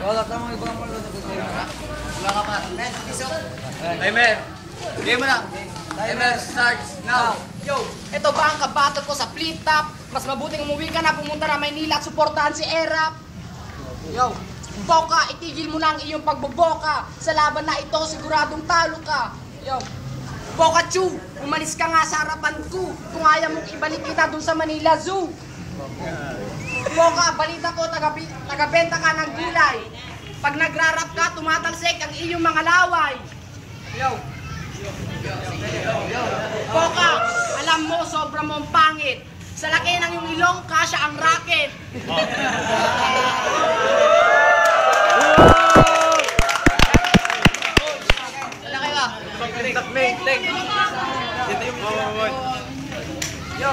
Wala ka mga ibang mga wala ka pa. Timer! Game mo na! Timer starts now! Yo, ito ba ang kabatot ko sa flip top? Mas mabuting umuwi ka na, pumunta na Maynila at suportahan si Erap. Yo, Boka, itigil mo na ang iyong pagboboka. Sa laban na ito, siguradong talo ka. Yo, Boka Chu, umalis ka nga sa harapan ko. Kung ayaw mong ibalik kita dun sa Manila Zoo. Boka, balita ko, tagabenta ka ng gulay. Pag nagrarap ka, tumatalsik ang iyong mga laway. Yo, Boka, alam mo, sobra mong pangit. Sa laki ng iyong ilong, kasya ang racket. Laki ba? Yo,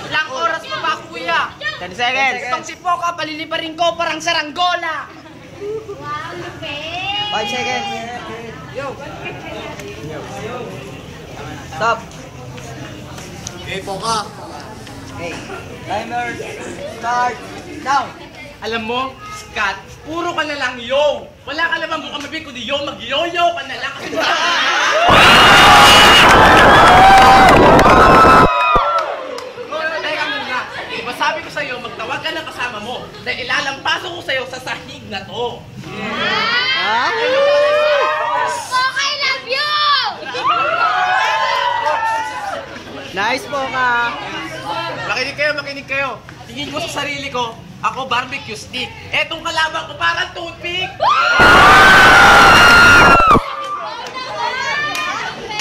ilang oras pa ba, kuya? 10 seconds. Itong si Boka, paliliparin ko parang saranggola. 5 seconds. Yo, Stop. Okay po ka! Okay. Timer start now. Alam mo, Scott, puro ka na lang yo! Wala ka naman mukhang mabig kundi yo, mag-yo-yo ka na lang kasi Teka muna, diba sabi ko sa'yo, magtawag ka ng kasama mo dahil ilalampaso ko sa'yo sa sahig na to. Ha? I love you! Nice po ka. Makinig kayo. Tingin mo sa sarili ko, ako barbecue stick. Etong kalaban ko parang toothpick.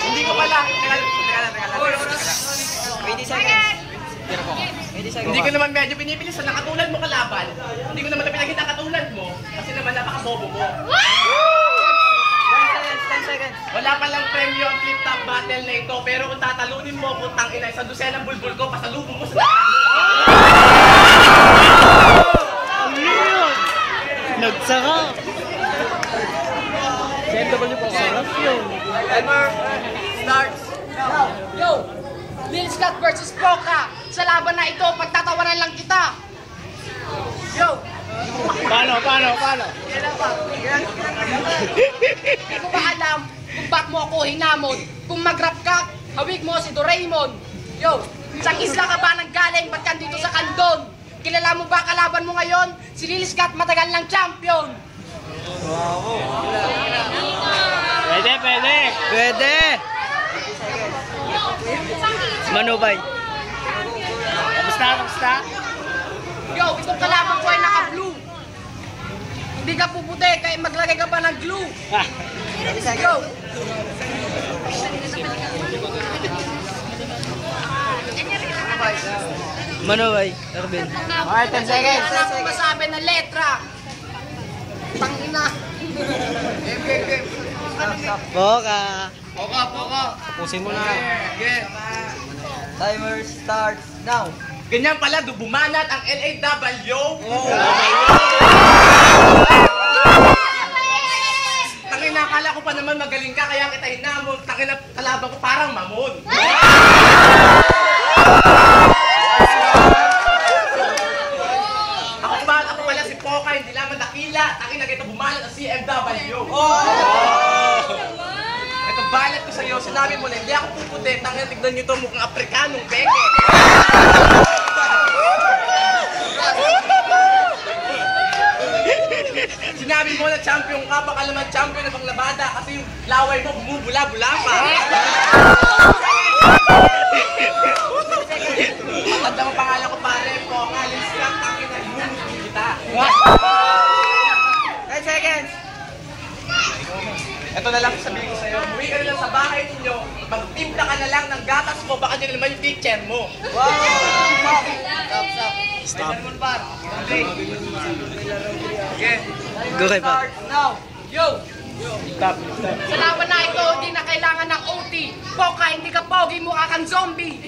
Hindi ko pala. Teka lang. 20 seconds. 20 seconds. Hindi ko naman medyo pinipilis na katulad mo kalaban. Hindi ko naman na pinakita katulad mo kasi naman napaka-bobo mo. 10 seconds. Wala palang premyo ang flip top battle na ito, pero kung tatalunin mo kung tangina isang dosenang bulbul ko, pasalubong mo sa Nagsaka. BMW po. Sarap yun. Timer starts now. yo, Lil Scott versus Boka. Sa laban na ito, pagtatawanan lang kita. Yo, Paano? kailan ba? Hindi ko ba alam kung ba't mo ako hinamon? Kung mag-rap ka, hawig mo si Doraemon. Yo, sa isla ka ba nang galing? Ba't ka dito sa Kandon? Kilala mo ba kalaban mo ngayon? Si Lil Scott matagal ng champion. Pwede. Manubay. Kamusta? Yo, itong kalaban ko ay naka-blue. Hindi ka puputi, kaya maglagay ka pa ng glue. Yo! Manubay. Ervin. Okay, 10 seconds. Wala akong masabi na letra. Tangina. Boka. Poka. Pusin mo na. Yeah. Timer starts now. Ganyan pala, bumanat ang LAW. Tangina, akala ko pa naman magaling ka, kaya kita hinamon. Tangina, kalaban ko parang mamon. Ako pala si Poka, hindi lamang dakila. Tangina, ito bumanat ang CMW. Ito, balat ko sa'yo, sinabi mo na, hindi ako puputi. Tangina, tignan nyo ito, mukhang Afrikanong peke. Sinabi mo na champion ka, baka naman champion na panglabada kasi yung laway mo bumubula-bula pa. Matanda mo pangalan ko pare, Poka, Linscott, tangin na humunin kita. 10 seconds. Ito na lang sabihin ko sa'yo, umuwi ka na lang sa bahay ninyo, magtimpla ka na lang ng gatas mo, baka din naman yung teacher mo. Stop. Okay. Go kay pa. Now, yo! Stop. Sa laban na ito, hindi na kailangan ng OT. Poka, hindi ka pogi, mukha kang zombie.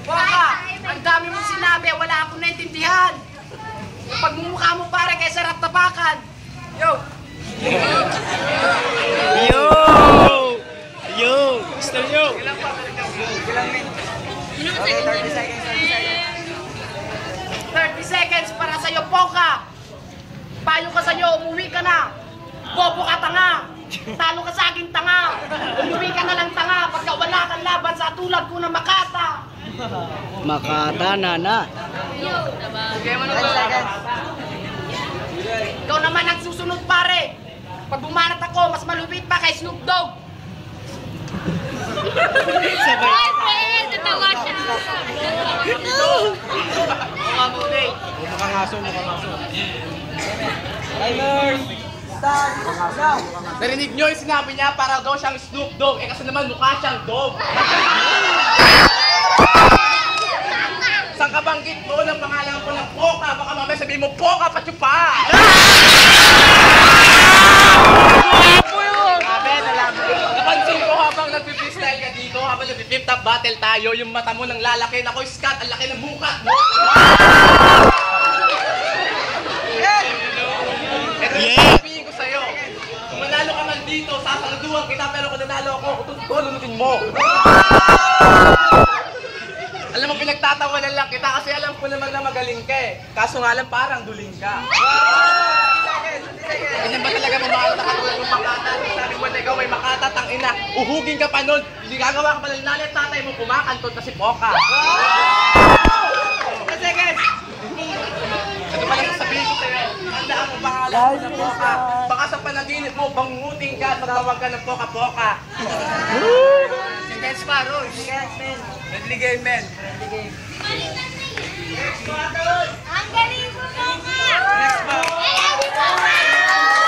Poka, ang dami mong sinabi, wala akong naintindihan. Pagmumukha mo pare kay sarap tapakan. Yo! sa'yo, umuwi ka na. Bobo ka, tanga. Talo ka sa akin, tanga. Umuwi ka na lang, tanga. Pagka wala kang laban sa tulad ko na Makata. Makata, nana. Sige mo na ba? Ikaw naman ang susunod, pare. Pag bumanat ako, mas malupit pa kay Snoop Dogg. Natawa siya. Mukhang aso. Narinig nyo yung sinabi niya para daw siyang Snoop Dogg. Eh kasi naman mukha siyang dog. Saan ka banggit mo ng pangalan ko ng Poka? Baka mamaya sabihin mo, Poka Pachupa! Napansin ko habang nagpi-freestyle ka dito, habang nagpi-flip top battle tayo, yung mata mo nang lalaki. Naku, Scott, ang laki ng mukha mo! Ito yung sasabihin ko sa'yo. Kung manalo ka man dito, sasaluduhan kita, pero kung nanalo ako, lulutin mo. Alam mo, pinagtatawanan lang kita kasi alam ko naman na magaling ka eh. Kaso nga lang, parang duling ka. Ganyan ba talaga mamahal na katulad ng Makata? Sabi mo na ikaw may Makata, tangina. Uhugin ka pa nun. Hindi gagawa ka pa ng nanay at tatay mo, kumakantot na si Poka. Ito pa lang sasabihin ko sa'yo. Tandaan mo pangalan mo na Poka. Baka sa panaginip mo, banguting ka at magtawag ka ng Poka-Poka. Against Sparrow, against men. Deadly game, men. Ang galing mo, Mama! Next ba? Ay, ang galing mo!